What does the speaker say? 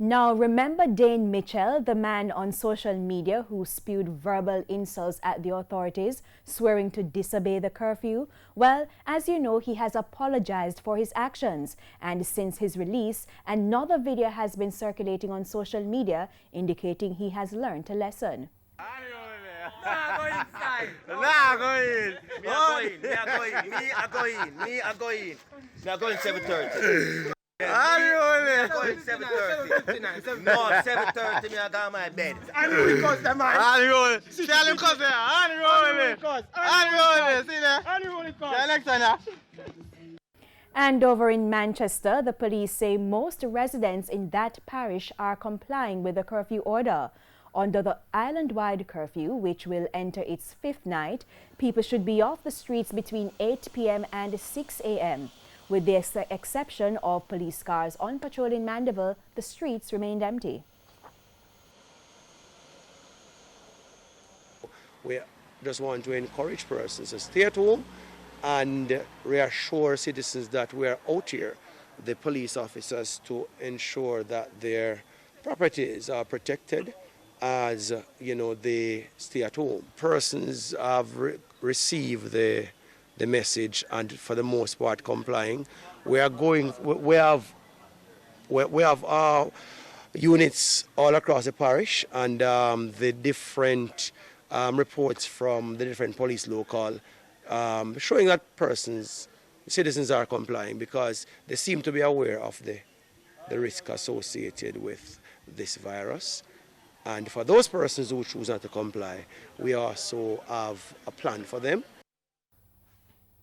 Now, remember Dane Mitchell, the man on social media who spewed verbal insults at the authorities, swearing to disobey the curfew? Well, as you know, he has apologized for his actions. And since his release, another video has been circulating on social media indicating he has learned a lesson. Nah, go inside. Nah, go in. Me a go in. Me a go in. Me a go in. Me a go in 7:30. I go in 7:30. No, 7:30 me I got my bed. And we cause the man. Unroll. Tell him cause there. Unroll it. Unroll it. See there. Unroll it cause. Yeah, next one now. And over in Manchester, the police say most residents in that parish are complying with the curfew order. Under the island-wide curfew, which will enter its 5th night, people should be off the streets between 8 p.m. and 6 a.m. With the exception of police cars on patrol in Mandeville, the streets remained empty. We just want to encourage persons to stay at home and reassure citizens that we are out here, the police officers, to ensure that their properties are protected as, you know, they stay at home. Persons have received the message and for the most part complying. We have our units all across the parish, and the different reports from the different police local showing that citizens are complying because they seem to be aware of the risk associated with this virus. And for those persons who choose not to comply, we also have a plan for them.